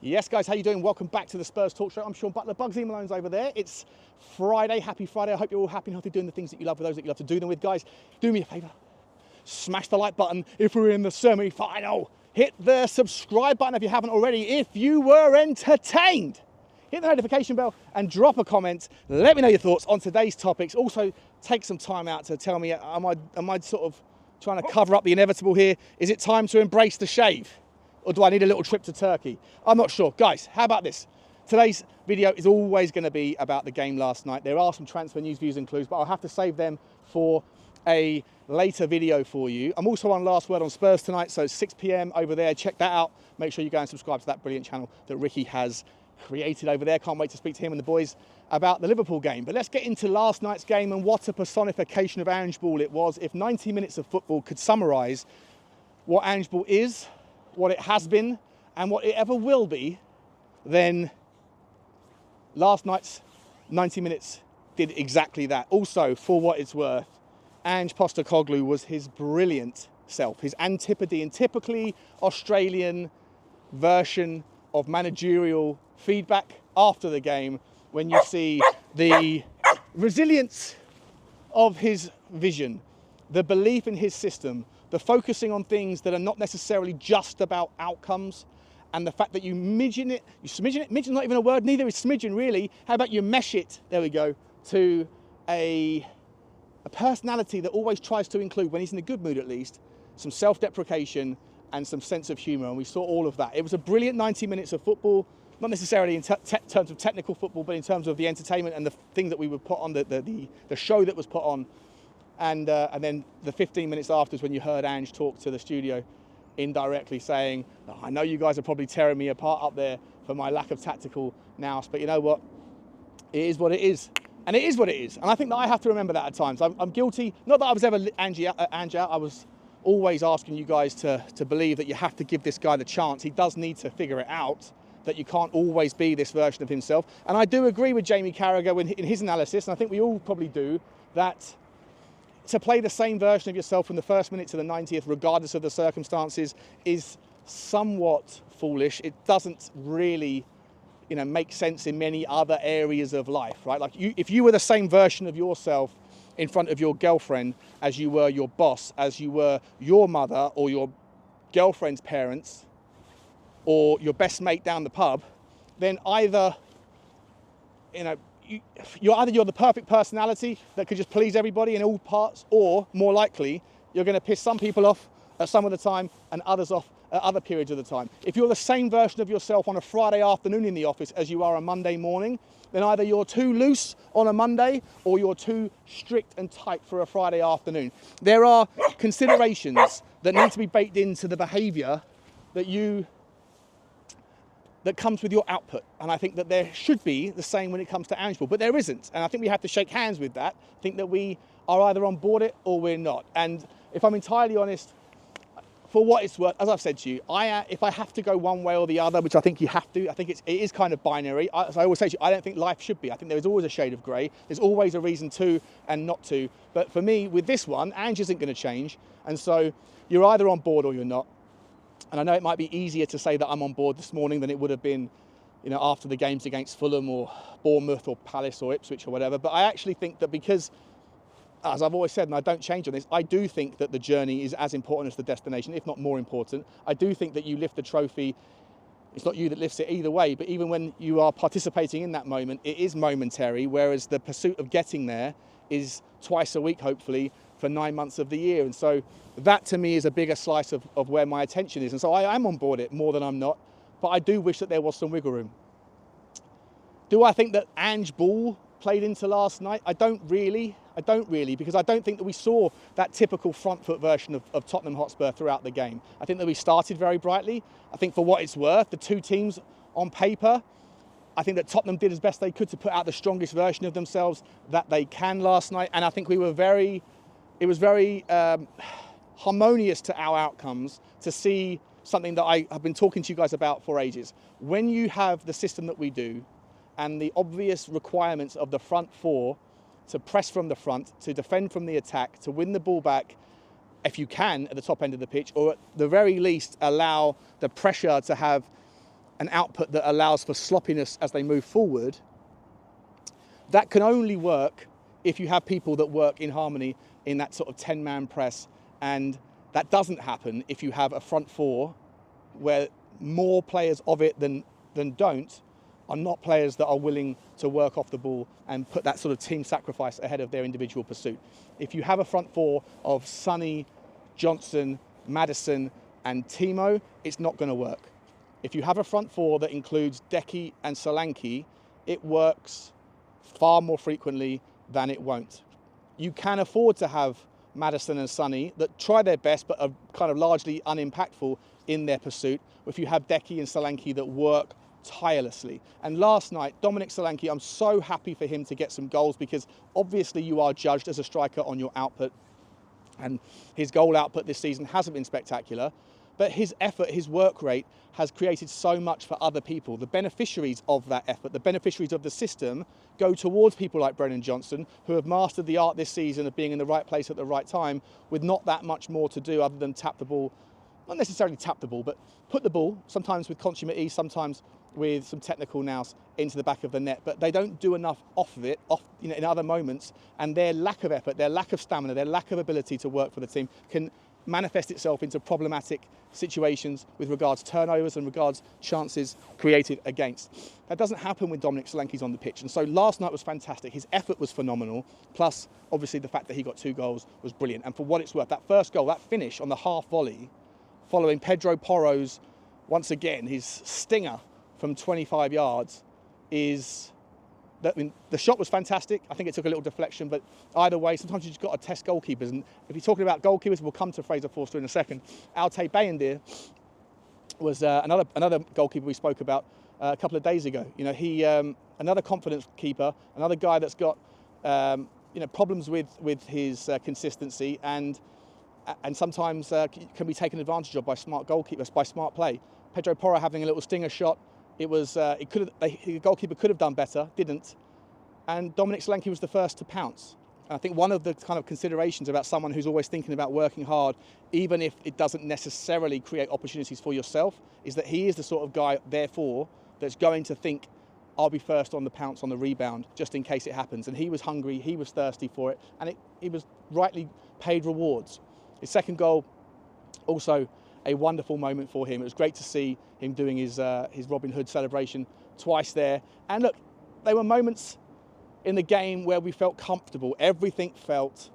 Yes, guys, how you doing? Welcome back to the Spurs Talk Show. I'm Sean Butler. Bugsy Malone's over there. It's Friday. Happy Friday. I hope you're all happy and healthy doing the things that you love for those that you love to do them with. Guys, do me a favour. Smash the like button if we're in the semi-final. Hit the subscribe button if you haven't already. If you were entertained, hit the notification bell and drop a comment. Let me know your thoughts on today's topics. Also, take some time out to tell me, am I sort of trying to cover up the inevitable here? Is it time to embrace the shave? Or do I need a little trip to Turkey? I'm not sure. Guys, how about this? Today's video is always going to be about the game last night. There are some transfer news, views and clues, but I'll have to save them for a later video for you. I'm also on Last Word on Spurs tonight, so 6 p.m. over there. Check that out. Make sure you go and subscribe to that brilliant channel that Ricky has created over there. Can't wait to speak to him and the boys about the Liverpool game. But let's get into last night's game, and what a personification of Angeball it was. If 90 minutes of football could summarise what Angeball is, what it has been, and what it ever will be, then last night's 90 minutes did exactly that. Also, for what it's worth, Ange Postecoglou was his brilliant self, his antipode and typically Australian version of managerial feedback after the game, when you see the resilience of his vision, the belief in his system, the focusing on things that are not necessarily just about outcomes, and the fact that you smidgen it, midgen's not even a word, neither is smidgen really. How about you mesh it, there we go, to a personality that always tries to include, when he's in a good mood at least, some self-deprecation and some sense of humour, and we saw all of that. It was a brilliant 90 minutes of football, not necessarily in terms of technical football, but in terms of the entertainment and the thing that we would put on, the show that was put on. And then the 15 minutes afterwards, when you heard Ange talk to the studio indirectly saying, oh, I know you guys are probably tearing me apart up there for my lack of tactical nous, but you know what? It is what it is. And it is what it is. And I think that I have to remember that at times. I'm guilty. Not that I was ever Ange out. I was always asking you guys to believe that you have to give this guy the chance. He does need to figure it out, that you can't always be this version of himself. And I do agree with Jamie Carragher in his analysis, and I think we all probably do, that to play the same version of yourself from the first minute to the 90th, regardless of the circumstances, is somewhat foolish. It doesn't really, make sense in many other areas of life, right? Like if you were the same version of yourself in front of your girlfriend as you were your boss, as you were your mother or your girlfriend's parents or your best mate down the pub, then either, you're the perfect personality that could just please everybody in all parts, or more likely, you're going to piss some people off at some of the time and others off at other periods of the time. If you're the same version of yourself on a Friday afternoon in the office as you are on Monday morning, then either you're too loose on a Monday or you're too strict and tight for a Friday afternoon. There are considerations that need to be baked into the behaviour that comes with your output. And I think that there should be the same when it comes to Angeball, but there isn't. And I think we have to shake hands with that. I think that we are either on board it or we're not. And if I'm entirely honest, for what it's worth, as I've said to you, if I have to go one way or the other, which I think you have to, I think it is kind of binary. As I always say to you, I don't think life should be. I think there is always a shade of grey. There's always a reason to and not to. But for me, with this one, Ange isn't going to change. And so you're either on board or you're not. And I know it might be easier to say that I'm on board this morning than it would have been, after the games against Fulham or Bournemouth or Palace or Ipswich or whatever. But I actually think that because, as I've always said, and I don't change on this, I do think that the journey is as important as the destination, if not more important. I do think that you lift the trophy. It's not you that lifts it either way, but even when you are participating in that moment, it is momentary, whereas the pursuit of getting there is twice a week, hopefully, for 9 months of the year. And so that to me is a bigger slice of where my attention is. And so I am on board it more than I'm not, but I do wish that there was some wiggle room. Do I think that Angeball played into last night? I don't really, because I don't think that we saw that typical front foot version of Tottenham Hotspur throughout the game. I think that we started very brightly. I think for what it's worth, the two teams on paper, I think that Tottenham did as best they could to put out the strongest version of themselves that they can last night. And I think it was very harmonious to our outcomes to see something that I have been talking to you guys about for ages. When you have the system that we do and the obvious requirements of the front four to press from the front, to defend from the attack, to win the ball back, if you can, at the top end of the pitch, or at the very least allow the pressure to have an output that allows for sloppiness as they move forward, that can only work if you have people that work in harmony in that sort of 10-man press. And that doesn't happen if you have a front four where more players of it than don't are not players that are willing to work off the ball and put that sort of team sacrifice ahead of their individual pursuit. If you have a front four of Sonny, Johnson, Maddison and Timo, it's not going to work. If you have a front four that includes Decky and Solanke, it works far more frequently than it won't. You can afford to have Maddison and Sonny that try their best but are kind of largely unimpactful in their pursuit. If you have Decky and Solanke that work tirelessly. And last night, Dominic Solanke, I'm so happy for him to get some goals, because obviously you are judged as a striker on your output. And his goal output this season hasn't been spectacular, but his effort, his work rate has created so much for other people. The beneficiaries of that effort, the beneficiaries of the system, go towards people like Brennan Johnson, who have mastered the art this season of being in the right place at the right time with not that much more to do other than tap the ball. Not necessarily tap the ball, but put the ball, sometimes with consummate ease, sometimes with some technical nous, into the back of the net. But they don't do enough off of it, in other moments, and their lack of effort, their lack of stamina, their lack of ability to work for the team can manifest itself into problematic situations with regards turnovers and regards chances created against. That doesn't happen when Dominic Solanke's on the pitch. And so last night was fantastic. His effort was phenomenal. Plus, obviously, the fact that he got 2 goals was brilliant. And for what it's worth, that first goal, that finish on the half volley, following Pedro Porro's, once again, his stinger from 25 yards, the shot was fantastic. I think it took a little deflection, but either way, sometimes you just got to test goalkeepers. And if you're talking about goalkeepers, we'll come to Fraser Forster in a second. Altay Bayindir was another goalkeeper we spoke about a couple of days ago. He another confidence keeper, another guy that's got problems with his consistency and sometimes can be taken advantage of by smart goalkeepers, by smart play. Pedro Porro having a little stinger shot. The goalkeeper could have done better, didn't. And Dominic Solanke was the first to pounce. And I think one of the kind of considerations about someone who's always thinking about working hard, even if it doesn't necessarily create opportunities for yourself, is that he is the sort of guy, therefore, that's going to think, I'll be first on the pounce, on the rebound, just in case it happens. And he was hungry, he was thirsty for it, and he was rightly paid rewards. His second goal, also a wonderful moment for him. It was great to see him doing his Robin Hood celebration twice there. And look, they were moments in the game where we felt comfortable. Everything felt,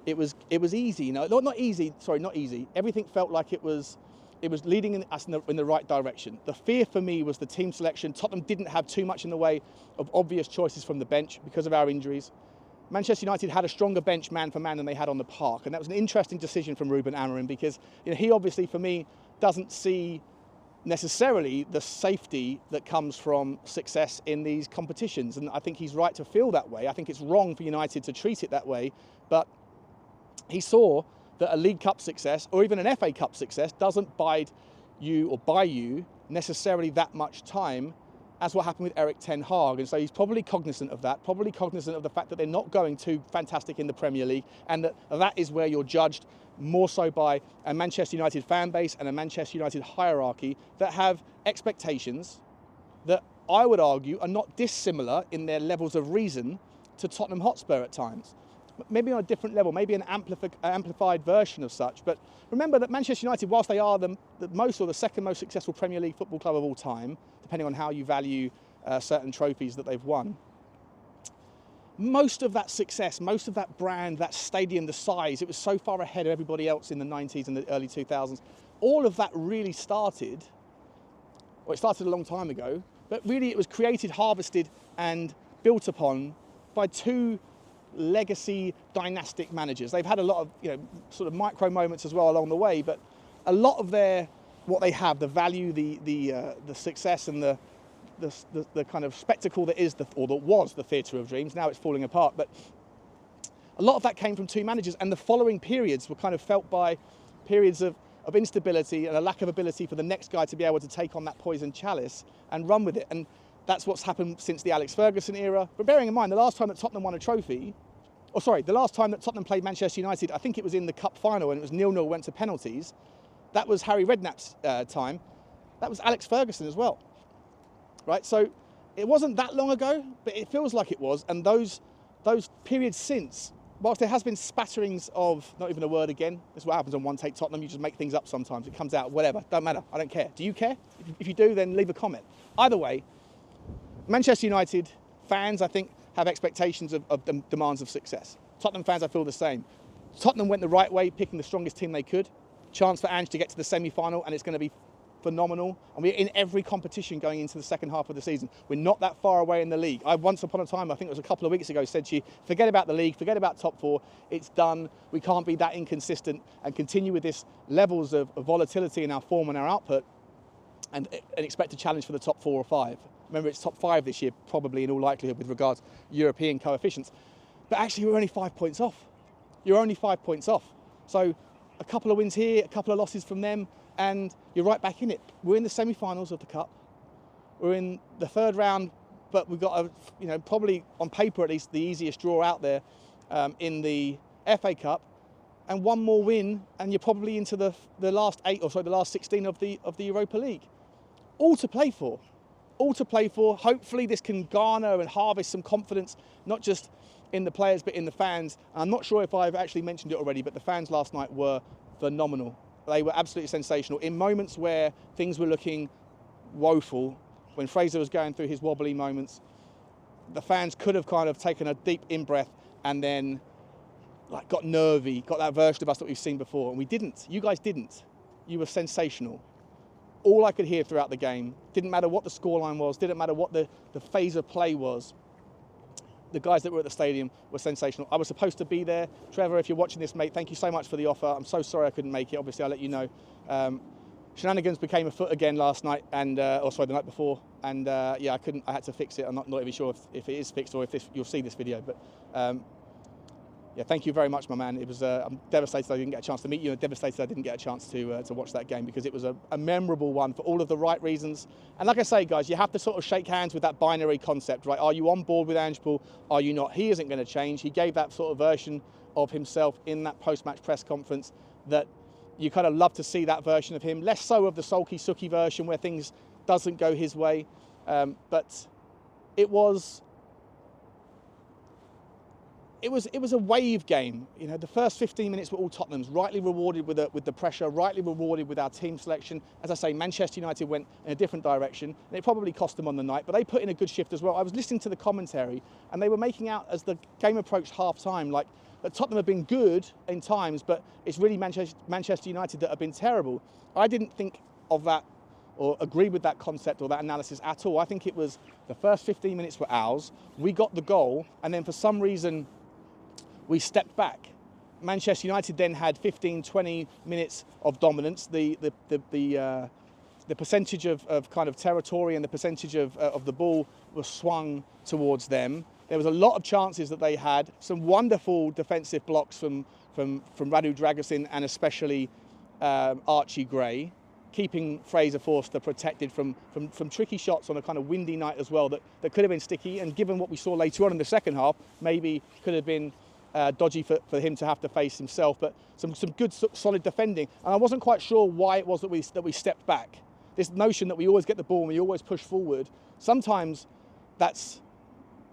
it was easy. Not easy. Everything felt like it was leading us in the right direction. The fear for me was the team selection. Tottenham didn't have too much in the way of obvious choices from the bench because of our injuries. Manchester United had a stronger bench man for man than they had on the park, and that was an interesting decision from Ruben Amorim, because he obviously, for me, doesn't see necessarily the safety that comes from success in these competitions, and I think he's right to feel that way. I think it's wrong for United to treat it that way, but he saw that a League Cup success or even an FA Cup success doesn't buy you necessarily that much time as what happened with Erik ten Hag. And so he's probably cognizant of that, probably cognizant of the fact that they're not going too fantastic in the Premier League, and that is where you're judged more so by a Manchester United fan base and a Manchester United hierarchy that have expectations that I would argue are not dissimilar in their levels of reason to Tottenham Hotspur at times. Maybe on a different level, maybe an amplified version of such. But remember that Manchester United, whilst they are the most or the second most successful Premier League football club of all time, depending on how you value certain trophies that they've won, most of that success, most of that brand, that stadium, the size, it was so far ahead of everybody else in the 90s and the early 2000s. All of that really started, well, it started a long time ago, but really it was created, harvested and built upon by 2 legacy dynastic managers. They've had a lot of sort of micro moments as well along the way, but a lot of what they have, the value, the success and the kind of spectacle that was the theatre of dreams. Now it's falling apart, but a lot of that came from 2 managers, and the following periods were kind of felt by periods of instability and a lack of ability for the next guy to be able to take on that poison chalice and run with it. And that's what's happened since the Alex Ferguson era. But bearing in mind, the last time that Tottenham won a trophy, the last time that Tottenham played Manchester United, I think it was in the cup final and it was 0-0, went to penalties. That was Harry Redknapp's time. That was Alex Ferguson as well, right? So it wasn't that long ago, but it feels like it was. And those periods since, whilst there has been spatterings of, not even a word again, this is what happens on One Take Tottenham, you just make things up sometimes. It comes out, whatever, don't matter, I don't care. Do you care? If you do, then leave a comment. Either way, Manchester United fans, I think, have expectations of demands of success. Tottenham fans, I feel the same. Tottenham went the right way, picking the strongest team they could. Chance for Ange to get to the semi-final, and it's going to be phenomenal. And we're in every competition going into the second half of the season. We're not that far away in the league. I once upon a time, I think it was a couple of weeks ago, said to you, forget about the league, forget about top four. It's done. We can't be that inconsistent and continue with this levels of volatility in our form and our output and expect a challenge for the top 4 or 5. Remember, it's top 5 this year, probably in all likelihood with regards to European coefficients. But actually, we're only 5 points off. You're only 5 points off. So a couple of wins here, a couple of losses from them, and you're right back in it. We're in the semi-finals of the Cup. We're in the third round, but we've got probably on paper at least the easiest draw out there in the FA Cup, and one more win, and you're probably into the last 16 of the Europa League. All to play for. All to play for. Hopefully this can garner and harvest some confidence, not just in the players but in the fans. And I'm not sure if I've actually mentioned it already, but the fans last night were phenomenal. They were absolutely sensational. In moments where things were looking woeful, when Fraser was going through his wobbly moments, the fans could have kind of taken a deep in-breath and then got nervy, got that version of us that we've seen before. And we didn't. You guys didn't. You were sensational. All I could hear throughout the game, didn't matter what the scoreline was, didn't matter what the phase of play was, the guys that were at the stadium were sensational. I was supposed to be there. Trevor, if you're watching this, mate, thank you so much for the offer. I'm so sorry I couldn't make it. Obviously, I'll let you know. Shenanigans became afoot again last night, and the night before. And I had to fix it. I'm not even sure if it is fixed or if you'll see this video. But thank you very much, my man. It was I'm devastated I didn't get a chance to meet you, and devastated I didn't get a chance to watch that game, because it was a memorable one for all of the right reasons. And like I say, guys, you have to sort of shake hands with that binary concept, right? Are you on board with Angeball? Are you not? He isn't going to change. He gave that sort of version of himself in that post-match press conference that you kind of love to see, that version of him. Less so of the sulky, sooky version where things doesn't go his way. But it was a wave game. You know, the first 15 minutes were all Tottenham's, rightly rewarded with the pressure, rightly rewarded with our team selection. As I say, Manchester United went in a different direction, and it probably cost them on the night, but they put in a good shift as well. I was listening to the commentary, and they were making out as the game approached half-time, like that Tottenham have been good in times, but it's really Manchester United that have been terrible. I didn't think of that or agree with that concept or that analysis at all. I think it was the first 15 minutes were ours. We got the goal, and then for some reason, we stepped back. Manchester United then had 15, 20 minutes of dominance. The percentage of kind of territory and the percentage of the ball was swung towards them. There was a lot of chances that they had. Some wonderful defensive blocks from Radu Dragusin and especially Archie Gray, keeping Fraser Forster protected from tricky shots on a kind of windy night as well that could have been sticky. And given what we saw later on in the second half, maybe could have been dodgy for him to have to face himself, but some good solid defending. And I wasn't quite sure why it was that we stepped back. This notion that we always get the ball and we always push forward, sometimes that's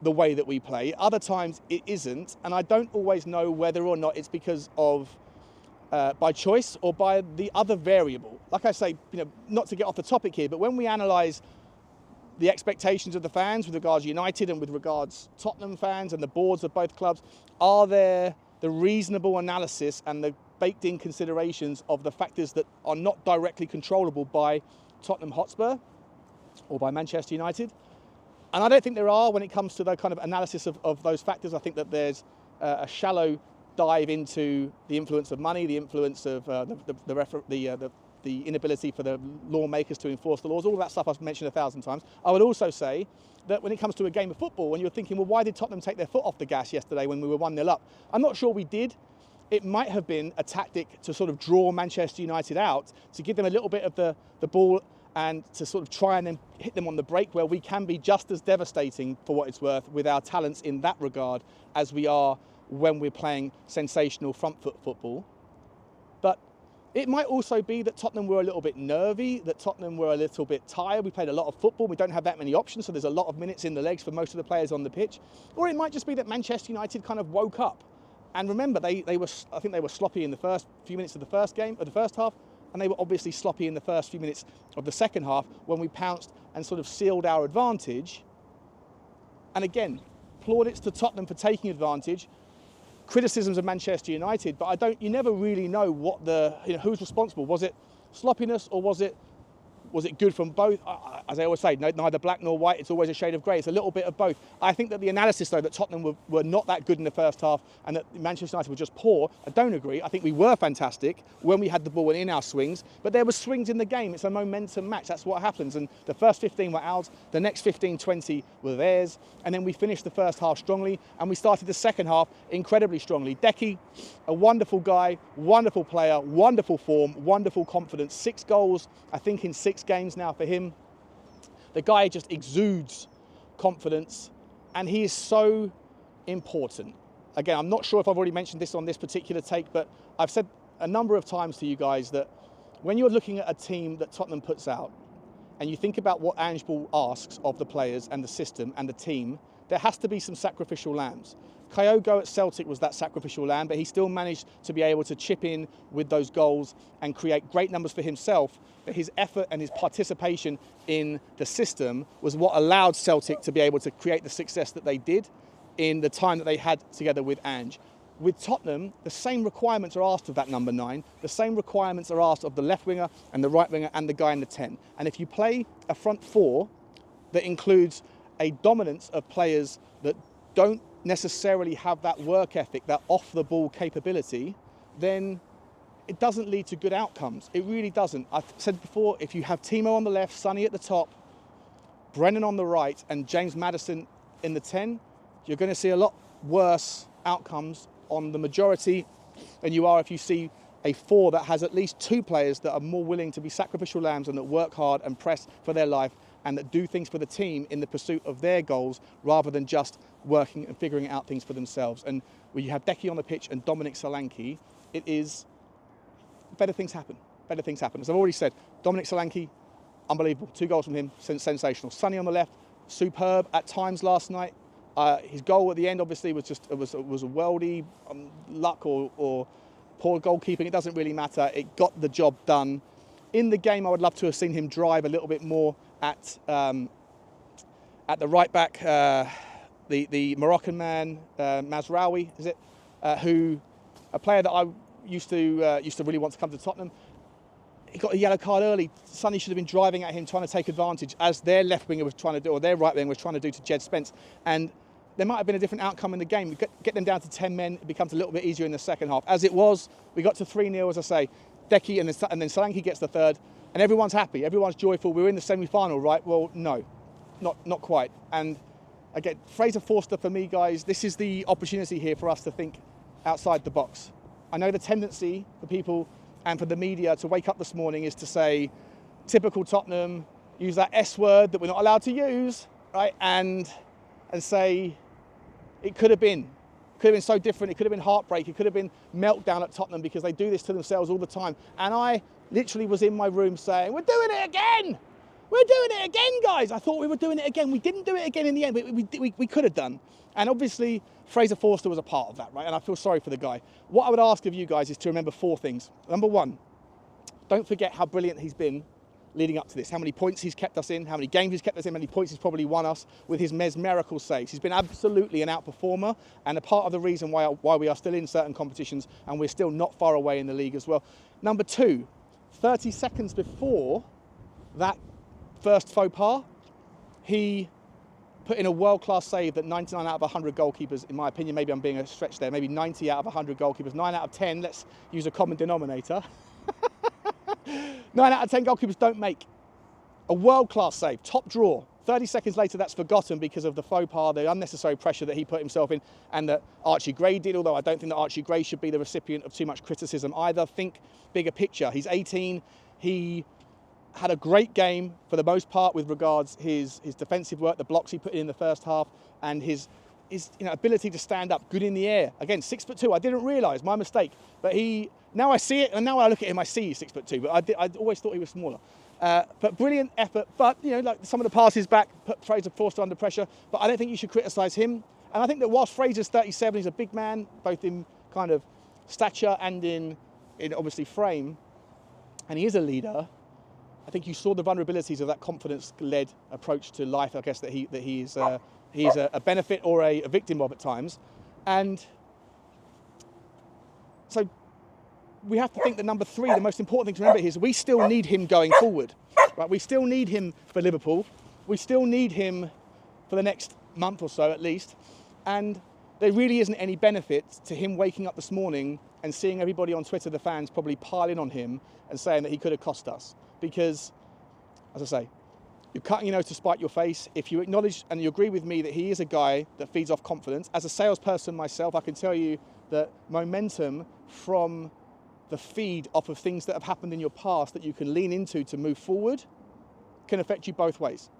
the way that we play. Other times it isn't, and I don't always know whether or not it's because of by choice or by the other variable. Like I say, not to get off the topic here, but when we analyse the expectations of the fans with regards to United and with regards Tottenham fans and the boards of both clubs, are there the reasonable analysis and the baked in considerations of the factors that are not directly controllable by Tottenham Hotspur or by Manchester United? And I don't think there are when it comes to the kind of analysis of those factors. I think that there's a shallow dive into the influence of money, the influence of the inability for the lawmakers to enforce the laws, all of that stuff I've mentioned 1,000 times. I would also say that when it comes to a game of football, when you're thinking, well, why did Tottenham take their foot off the gas yesterday when we were 1-0 up? I'm not sure we did. It might have been a tactic to sort of draw Manchester United out, to give them a little bit of the ball and to sort of try and then hit them on the break, where we can be just as devastating, for what it's worth, with our talents in that regard as we are when we're playing sensational front foot football. But It might also be that Tottenham were a little bit nervy, that Tottenham were a little bit tired. We played a lot of football. We don't have that many options, so there's a lot of minutes in the legs for most of the players on the pitch. Or it might just be that Manchester United kind of woke up. And remember, I think they were sloppy in the first few minutes of the first half, and they were obviously sloppy in the first few minutes of the second half when we pounced and sort of sealed our advantage. And again, plaudits to Tottenham for taking advantage. Criticisms of Manchester United, but you never really know who's responsible. Was it sloppiness or was it good from both? As I always say, neither black nor white, it's always a shade of grey. It's a little bit of both. I think that the analysis, though, that Tottenham were not that good in the first half and that Manchester United were just poor, I don't agree. I think we were fantastic when we had the ball and in our swings, but there were swings in the game. It's a momentum match. That's what happens. And the first 15 were ours, the next 15, 20 were theirs, and then we finished the first half strongly, and we started the second half incredibly strongly. Decky, a wonderful guy, wonderful player, wonderful form, wonderful confidence. 6 goals, I think, in 6 games now for him. The guy just exudes confidence, and he is so important. Again, I'm not sure if I've already mentioned this on this particular take, but I've said a number of times to you guys that when you're looking at a team that Tottenham puts out and you think about what Angeball asks of the players and the system and the team, there has to be some sacrificial lambs. Kyogo at Celtic was that sacrificial lamb, but he still managed to be able to chip in with those goals and create great numbers for himself. But his effort and his participation in the system was what allowed Celtic to be able to create the success that they did in the time that they had together with Ange. With Tottenham, the same requirements are asked of that number 9. The same requirements are asked of the left winger and the right winger and the guy in the 10. And if you play a front 4 that includes a dominance of players that don't necessarily have that work ethic, that off-the-ball capability, then it doesn't lead to good outcomes. It really doesn't. I've said before, if you have Timo on the left, Sonny at the top, Brennan on the right, and James Maddison in the 10, you're going to see a lot worse outcomes on the majority than you are if you see a 4 that has at least 2 players that are more willing to be sacrificial lambs and that work hard and press for their life and that do things for the team in the pursuit of their goals rather than just working and figuring out things for themselves. And when you have Decky on the pitch and Dominic Solanke, it is better things happen. Better things happen. As I've already said, Dominic Solanke, unbelievable. 2 goals from him, sensational. Sonny on the left, superb at times last night. His goal at the end, obviously, was a worldy luck or poor goalkeeping. It doesn't really matter. It got the job done. In the game, I would love to have seen him drive a little bit more at the right back. The Moroccan man, Mazraoui, is it? A player that I used to really want to come to Tottenham. He got a yellow card early. Sonny should have been driving at him, trying to take advantage, as their left winger was trying to do, or their right winger was trying to do to Jed Spence. And there might have been a different outcome in the game. We get them down to 10 men. It becomes a little bit easier in the second half. As it was, we got to 3-0, as I say. Decky and then Solanke gets the third, and everyone's happy. Everyone's joyful. We're in the semi-final, right? Well, no, not quite. And again, Fraser Forster, for me, guys, this is the opportunity here for us to think outside the box. I know the tendency for people and for the media to wake up this morning is to say, typical Tottenham, use that S word that we're not allowed to use, right? And say, it could have been so different. It could have been heartbreak. It could have been meltdown at Tottenham because they do this to themselves all the time. And I literally was in my room saying, we're doing it again. We're doing it again, guys. I thought we were doing it again. We didn't do it again in the end, but we could have done. And obviously, Fraser Forster was a part of that, right? And I feel sorry for the guy. What I would ask of you guys is to remember 4 things. Number 1, don't forget how brilliant he's been leading up to this, how many points he's kept us in, how many games he's kept us in, how many points he's probably won us with his mesmerical saves. He's been absolutely an outperformer and a part of the reason why we are still in certain competitions and we're still not far away in the league as well. Number 2, 30 seconds before that first faux pas, he put in a world-class save that 99 out of 100 goalkeepers, in my opinion, maybe I'm being a stretch there, maybe 90 out of 100 goalkeepers, 9 out of 10, let's use a common denominator. 9 out of 10 goalkeepers don't make. A world-class save, top drawer. 30 seconds later, that's forgotten because of the faux pas, the unnecessary pressure that he put himself in and that Archie Gray did, although I don't think that Archie Gray should be the recipient of too much criticism either. Think bigger picture. He's 18. He had a great game for the most part with regards his defensive work, the blocks he put in the first half, and his ability to stand up good in the air. Again, 6'2". I didn't realise, my mistake, but he Now I see it, and now I look at him, I see he's 6'2", but I always thought he was smaller. But brilliant effort. But, you know, like some of the passes back, put Fraser Forster under pressure. But I don't think you should criticise him. And I think that whilst Fraser's 37, he's a big man, both in kind of stature and in obviously frame, and he is a leader. I think you saw the vulnerabilities of that confidence-led approach to life, I guess, that he's a benefit or a victim of at times. And so we have to think that number 3, the most important thing to remember here is we still need him going forward. Right? We still need him for Liverpool. We still need him for the next month or so at least. And there really isn't any benefit to him waking up this morning and seeing everybody on Twitter, the fans, probably piling on him and saying that he could have cost us. Because, as I say, you're cutting your nose to spite your face. If you acknowledge and you agree with me that he is a guy that feeds off confidence, as a salesperson myself, I can tell you that momentum from the feed off of things that have happened in your past that you can lean into to move forward can affect you both ways.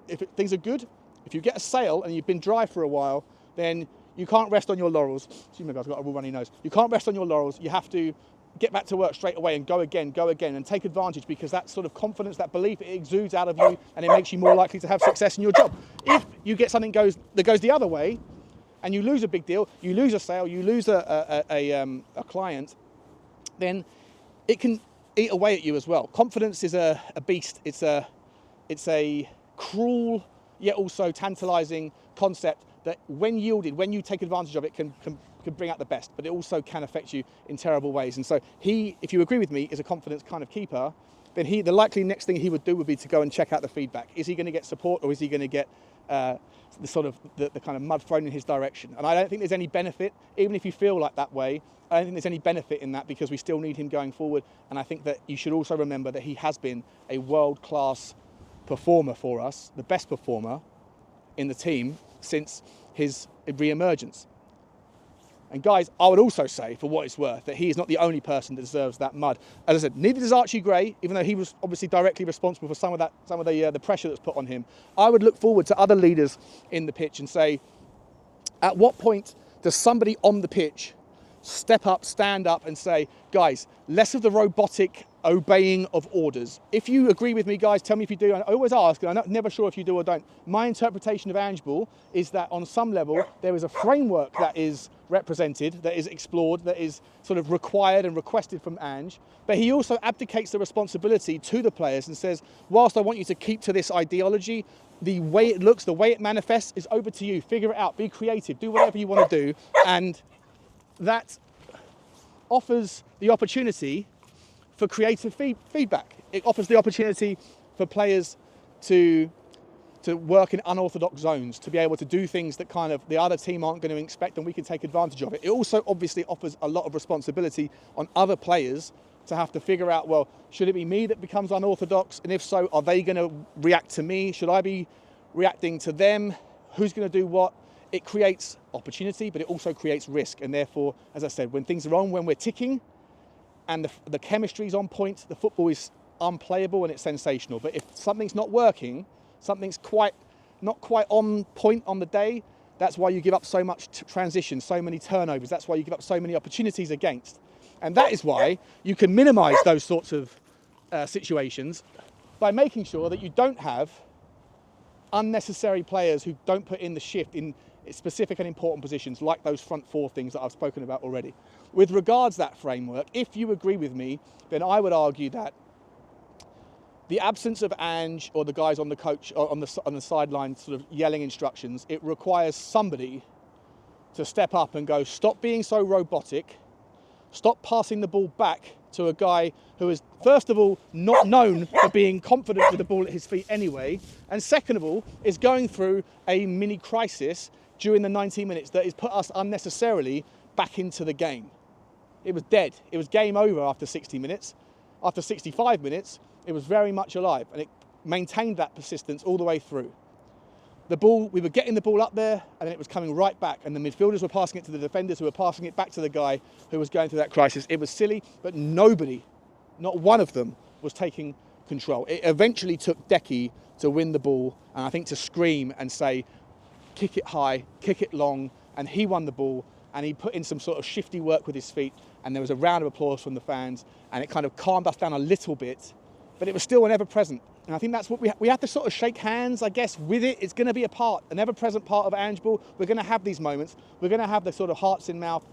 If things are good, if you get a sale and you've been dry for a while, then you can't rest on your laurels. Excuse me, guys, I've got a real runny nose. You can't rest on your laurels. You have to get back to work straight away and go again, and take advantage, because that sort of confidence, that belief, it exudes out of you and it makes you more likely to have success in your job. If you get something that goes the other way and you lose a big deal, you lose a sale, you lose a client, then it can eat away at you as well. Confidence is a beast. It's a cruel yet also tantalizing concept that when yielded, when you take advantage of it, can bring out the best, but it also can affect you in terrible ways. And so he, if you agree with me, is a confidence kind of keeper, then the likely next thing he would do would be to go and check out the feedback. Is he going to get support, or is he going to get the kind of mud thrown in his direction? And I don't think there's any benefit, even if you feel like that way, I don't think there's any benefit in that, because we still need him going forward. And I think that you should also remember that he has been a world-class performer for us, the best performer in the team since his re-emergence. And guys, I would also say, for what it's worth, that he is not the only person that deserves that mud. As I said, neither does Archie Gray, even though he was obviously directly responsible for some of the pressure that's put on him. I would look forward to other leaders in the pitch and say, at what point does somebody on the pitch step up, stand up and say, guys, less of the robotic obeying of orders. If you agree with me, guys, tell me if you do. I always ask, and I'm never sure if you do or don't. My interpretation of Angeball is that on some level, there is a framework that is represented, that is explored, that is sort of required and requested from Ange, but he also abdicates the responsibility to the players and says, whilst I want you to keep to this ideology, the way it looks, the way it manifests is over to you. Figure it out, be creative, do whatever you want to do. And that offers the opportunity for creative feedback. It offers the opportunity for players to work in unorthodox zones, to be able to do things that kind of the other team aren't going to expect, and we can take advantage of it. It also obviously offers a lot of responsibility on other players to have to figure out, well, should it be me that becomes unorthodox? And if so, are they going to react to me? Should I be reacting to them? Who's going to do what? It creates opportunity, but it also creates risk. And therefore, as I said, when things are on, when we're ticking, and the chemistry's on point, the football is unplayable and it's sensational. But if something's not working, something's not quite on point on the day, that's why you give up so much transition, so many turnovers. That's why you give up so many opportunities against. And that is why you can minimise those sorts of situations by making sure that you don't have unnecessary players who don't put in the shift in specific and important positions, like those front four things that I've spoken about already. With regards to that framework, if you agree with me, then I would argue that the absence of Ange or the guys on the coach or on the sideline sort of yelling instructions, it requires somebody to step up and go, stop being so robotic, stop passing the ball back to a guy who is, first of all, not known for being confident with the ball at his feet anyway, and second of all, is going through a mini crisis during the 90 minutes that has put us unnecessarily back into the game. It was dead. It was game over after 60 minutes. After 65 minutes, it was very much alive, and it maintained that persistence all the way through. The ball, we were getting the ball up there, and then it was coming right back, and the midfielders were passing it to the defenders, who were passing it back to the guy who was going through that crisis. It was silly, but nobody, not one of them, was taking control. It eventually took Decky to win the ball, and I think to scream and say, kick it high, kick it long, and he won the ball, and he put in some sort of shifty work with his feet, and there was a round of applause from the fans, and it kind of calmed us down a little bit, but it was still an ever-present. And I think that's what we have to sort of shake hands, I guess, with it. It's going to be an ever-present part of Angeball. We're going to have these moments. We're going to have the sort of hearts in mouth,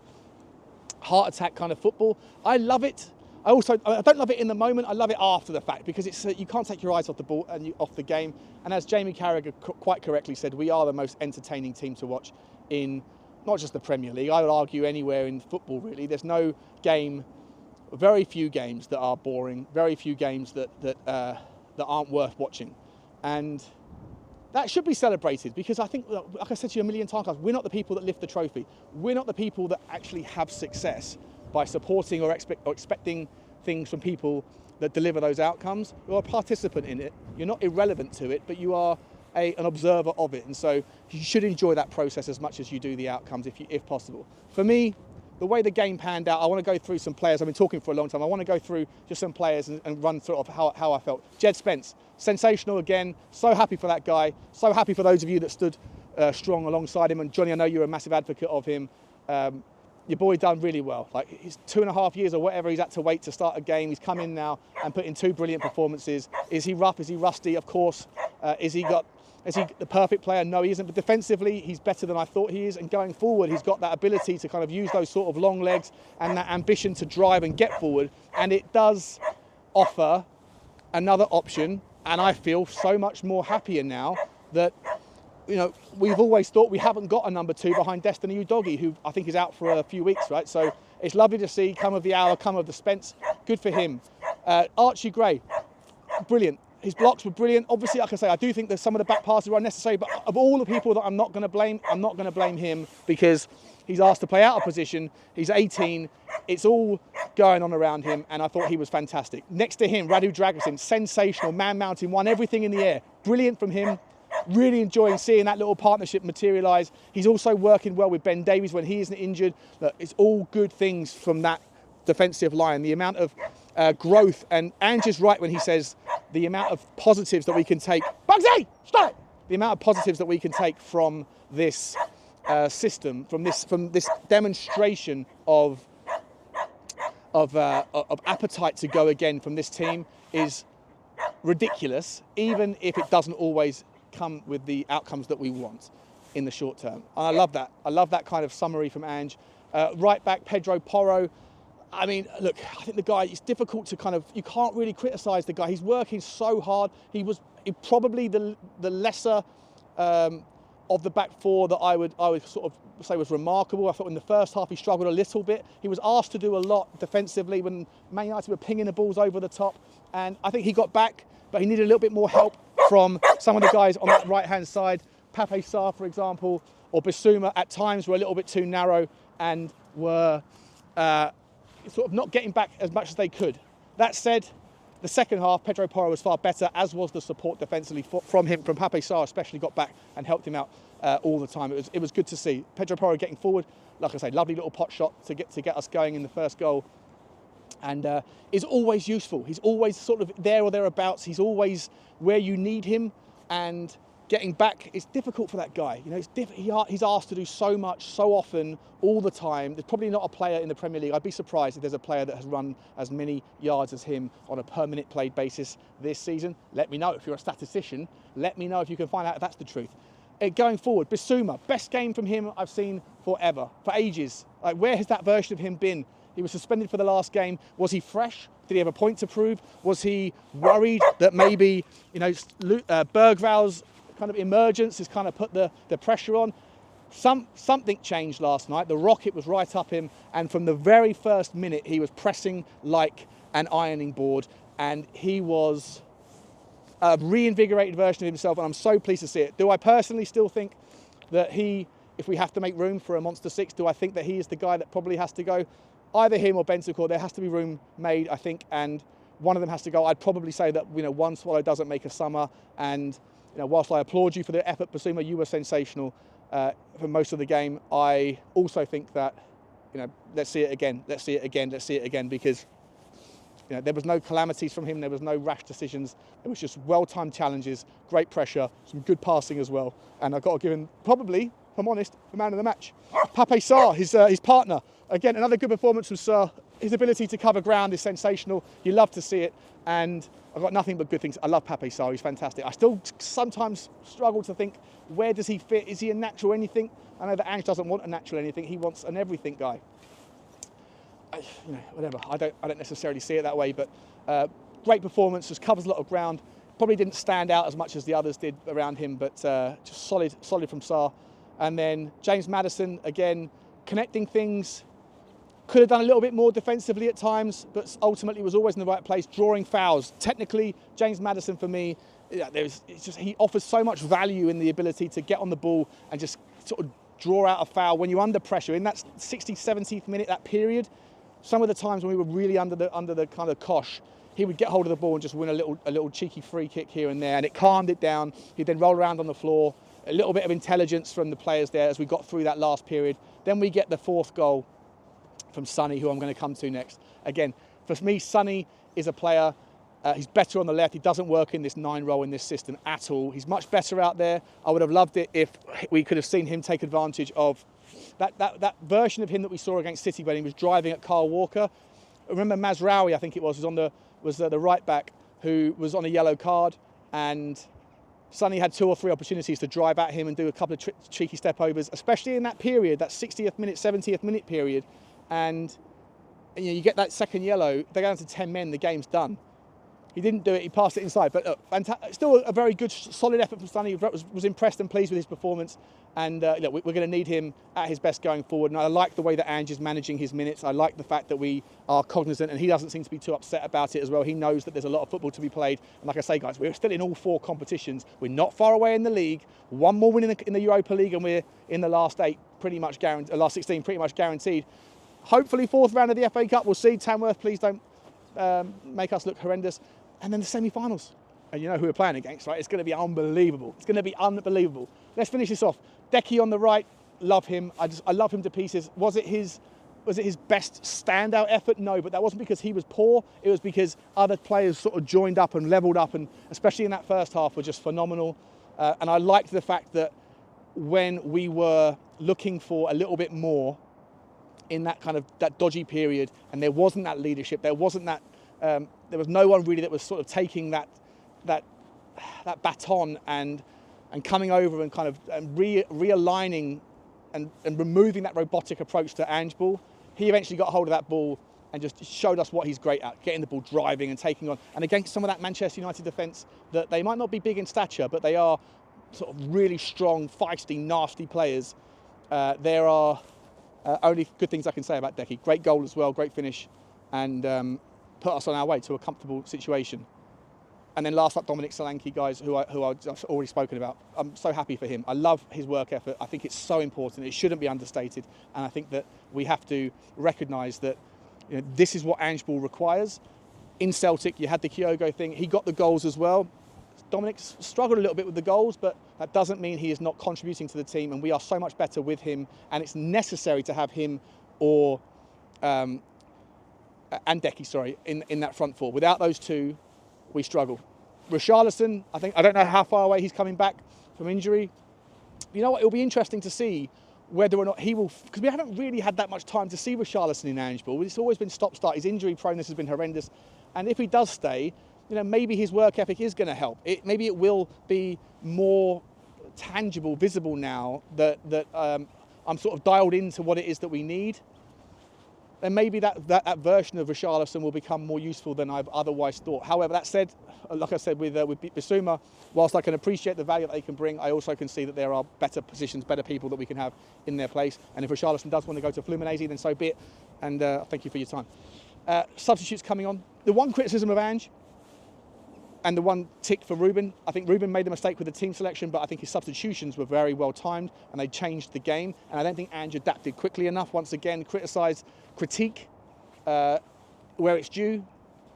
heart attack kind of football. I love it. I don't love it in the moment. I love it after the fact, because it's you can't take your eyes off the ball and off the game. And as Jamie Carragher quite correctly said, we are the most entertaining team to watch in not just the Premier League. I would argue anywhere in football, really. There's no game, very few games that are boring, very few games that aren't worth watching, and that should be celebrated, because I think, like I said to you a million times, we're not the people that lift the trophy. We're not the people that actually have success by supporting or expecting things from people that deliver those outcomes. You're a participant in it. You're not irrelevant to it, but you are an observer of it. And so you should enjoy that process as much as you do the outcomes, if possible. For me, the way the game panned out, I want to go through some players. I've been talking for a long time. I want to go through just some players and run sort of how I felt. Jed Spence, sensational again. So happy for that guy. So happy for those of you that stood strong alongside him. And Johnny, I know you're a massive advocate of him. Your boy done really well. Like, he's 2.5 years or whatever he's had to wait to start a game. He's come in now and put in 2 brilliant performances. Is he rough? Is he rusty? Of course. Is he the perfect player? No, he isn't. But defensively, he's better than I thought he is. And going forward, he's got that ability to kind of use those sort of long legs and that ambition to drive and get forward. And it does offer another option. And I feel so much more happier now that, you know, we've always thought we haven't got a number 2 behind Destiny Udogie, who I think is out for a few weeks, right? So it's lovely to see, come of the hour, come of the Spence. Good for him. Archie Gray, brilliant. His blocks were brilliant. Obviously, like I say, I do think that some of the back passes were unnecessary, but of all the people that I'm not going to blame him, because he's asked to play out of position. He's 18. It's all going on around him, and I thought he was fantastic. Next to him, Radu Dragusin, sensational, man-mountain, won everything in the air. Brilliant from him. Really enjoying seeing that little partnership materialise. He's also working well with Ben Davies when he isn't injured. Look, it's all good things from that defensive line. The amount of growth, and Ange's right when he says the amount of positives that we can take. Bugsy, stop! The amount of positives that we can take from this system, from this demonstration of appetite to go again from this team is ridiculous, even if it doesn't always come with the outcomes that we want in the short term. And I love that. I love that kind of summary from Ange. Right back, Pedro Porro. I mean, look, I think the guy, it's difficult to kind of, you can't really criticise the guy. He's working so hard. He probably the lesser of the back 4 that I would sort of say was remarkable. I thought in the first half he struggled a little bit. He was asked to do a lot defensively when Man United were pinging the balls over the top. And I think he got back, but he needed a little bit more help from some of the guys on that right-hand side. Pape Sarr, for example, or Bissouma at times were a little bit too narrow and were sort of not getting back as much as they could. That said, the second half, Pedro Porro was far better, as was the support defensively from him, from Pape Sarr especially, got back and helped him out all the time. It was good to see. Pedro Porro getting forward, like I say, lovely little pot shot to get us going in the first goal. And is always useful. He's always sort of there or thereabouts. He's always where you need him, and getting back, it's difficult for that guy. You know, he's asked to do so much, so often, all the time. There's probably not a player in the Premier League. I'd be surprised if there's a player that has run as many yards as him on a per minute played basis this season. Let me know if you're a statistician. Let me know if you can find out if that's the truth. Going forward, Bissouma, best game from him I've seen forever, for ages. Like, where has that version of him been? He was suspended for the last game. Was he fresh? Did he have a point to prove? Was he worried that maybe, you know, Bergval's kind of emergence has kind of put the pressure on? Something changed last night. The rocket was right up him, and from the very first minute, he was pressing like an ironing board, and he was a reinvigorated version of himself, and I'm so pleased to see it. Do I personally still think that if we have to make room for a Monster 6, do I think that he is the guy that probably has to go? Either him or Bentancur, there has to be room made, I think, and one of them has to go. I'd probably say that, you know, one swallow doesn't make a summer, and, you know, whilst I applaud you for the effort, Bissouma, you were sensational for most of the game. I also think that, you know, let's see it again, because, you know, there was no calamities from him, there was no rash decisions, it was just well-timed challenges, great pressure, some good passing as well, and I've got to give him, probably, if I'm honest, the man of the match. Pape Sarr, his partner. Again, another good performance from Sarr. his ability to cover ground is sensational. You love to see it, and I've got nothing but good things. I love Pape Sarr, he's fantastic. I still sometimes struggle to think, where does he fit? Is he a natural anything? I know that Ange doesn't want a natural anything, he wants an everything guy. Whatever, I don't necessarily see it that way, but great performance, just covers a lot of ground. Probably didn't stand out as much as the others did around him, but just solid from Sarr. And then James Maddison, again, connecting things. Could have done a little bit more defensively at times, but ultimately was always in the right place, drawing fouls. Technically, James Maddison, for me, he offers so much value in the ability to get on the ball and just sort of draw out a foul when you're under pressure. In that 60th, 70th minute, that period, some of the times when we were really under the kind of cosh, he would get hold of the ball and just win a little cheeky free kick here and there, and it calmed it down. He'd then roll around on the floor. A little bit of intelligence from the players there as we got through that last period. Then we get the fourth goal from Sonny, who I'm going to come to next. Again, for me, Sonny is a player, he's better on the left. He doesn't work in this 9 role in this system at all. He's much better out there. I would have loved it if we could have seen him take advantage of that version of him that we saw against City when he was driving at Kyle Walker. Remember Mazraoui, I think it was the right back who was on a yellow card, and Sonny had 2 or 3 opportunities to drive at him and do a couple of cheeky step overs, especially in that period, that 60th minute, 70th minute period. And you get that second yellow, they're down to 10 men, the game's done. He didn't do it, he passed it inside, but still a very good, solid effort from Sonny. Was impressed and pleased with his performance, and we're going to need him at his best going forward. And I like the way that Ange is managing his minutes. I like the fact that we are cognizant, and he doesn't seem to be too upset about it as well. He knows that there's a lot of football to be played, and like I say, guys, we're still in all 4 competitions. We're not far away in the league. 1 more win in the Europa League, and we're in the last 8, pretty much guaranteed. Last 16, pretty much guaranteed. Hopefully 4th round of the FA Cup, we'll see. Tamworth, please don't make us look horrendous. And then the semi-finals. And you know who we're playing against, right? It's going to be unbelievable. It's going to be unbelievable. Let's finish this off. Decky on the right, love him. I love him to pieces. Was it his best standout effort? No, but that wasn't because he was poor. It was because other players sort of joined up and levelled up, and especially in that first half were just phenomenal. And I liked the fact that when we were looking for a little bit more in that kind of that dodgy period, and there wasn't that leadership, there wasn't that. There was no one really that was sort of taking that baton and coming over and kind of realigning and removing that robotic approach to Angeball. He eventually got hold of that ball and just showed us what he's great at, getting the ball driving and taking on. And against some of that Manchester United defence, that they might not be big in stature, but they are sort of really strong, feisty, nasty players. There are only good things I can say about Decky. Great goal as well, great finish, and put us on our way to a comfortable situation. And then last up, Dominic Solanke, guys, who I've already spoken about. I'm so happy for him. I love his work ethic. I think it's so important. It shouldn't be understated. And I think that we have to recognise that this is what Angeball requires. In Celtic, you had the Kyogo thing. He got the goals as well. Dominic struggled a little bit with the goals, but that doesn't mean he is not contributing to the team. And we are so much better with him. And it's necessary to have him or and Decky, in that front 4. Without those 2, we struggle. Richarlison, I don't know how far away he's coming back from injury. You know what? It'll be interesting to see whether or not he will, because we haven't really had that much time to see Richarlison in Angeball. It's always been stop-start. His injury proneness has been horrendous. And if he does stay, maybe his work ethic is going to help. Maybe it will be more tangible, visible now that I'm sort of dialed into what it is that we need. Then maybe that version of Richarlison will become more useful than I've otherwise thought. However, that said, like I said with Bissouma, whilst I can appreciate the value that they can bring, I also can see that there are better positions, better people that we can have in their place. And if Richarlison does want to go to Fluminense, then so be it. And thank you for your time. Substitutes coming on. The one criticism of Ange, and the one tick for Ruben. I think Ruben made the mistake with the team selection, but I think his substitutions were very well timed and they changed the game. And I don't think Ange adapted quickly enough. Once again, critique where it's due.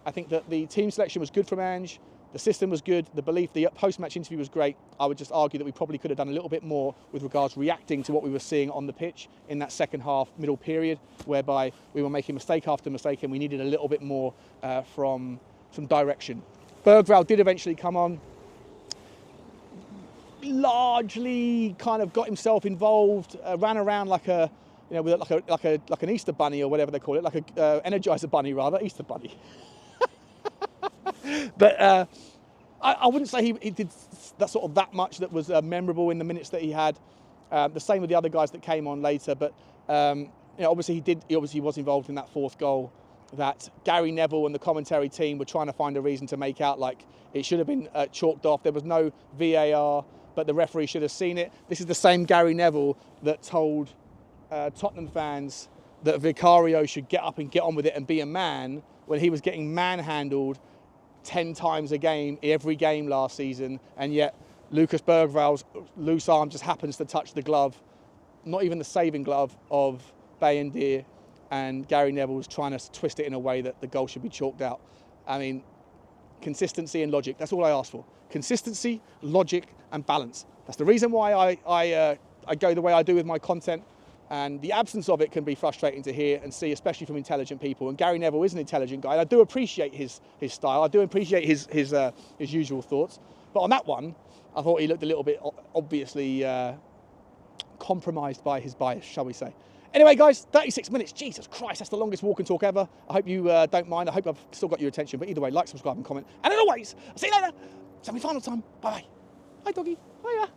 I think that the team selection was good from Ange. The system was good. The post-match interview was great. I would just argue that we probably could have done a little bit more with regards to reacting to what we were seeing on the pitch in that second half, middle period, whereby we were making mistake after mistake and we needed a little bit more from some direction. Bergvall did eventually come on, largely kind of got himself involved, ran around like a with like an Easter bunny or whatever they call it, like a Energizer bunny rather, Easter bunny. But I wouldn't say he did that much that was memorable in the minutes that he had. The same with the other guys that came on later, but obviously he was involved in that fourth goal that Gary Neville and the commentary team were trying to find a reason to make out like it should have been chalked off. There was no VAR, but the referee should have seen it. This is the same Gary Neville that told Tottenham fans that Vicario should get up and get on with it and be a man when he was getting manhandled 10 times a game, every game last season, and yet Lucas Bergval's loose arm just happens to touch the glove, not even the saving glove of Bayindir, and Gary Neville was trying to twist it in a way that the goal should be chalked out. I mean, consistency and logic, that's all I ask for. Consistency, logic and balance. That's the reason why I go the way I do with my content, and the absence of it can be frustrating to hear and see, especially from intelligent people. And Gary Neville is an intelligent guy, and I do appreciate his style, I do appreciate his usual thoughts. But on that one, I thought he looked a little bit obviously compromised by his bias, shall we say. Anyway, guys, 36 minutes. Jesus Christ, that's the longest walk and talk ever. I hope you don't mind. I hope I've still got your attention. But either way, like, subscribe and comment. And as always, I'll see you later. Semi-final time. Bye-bye. Hi, doggy. Hiya.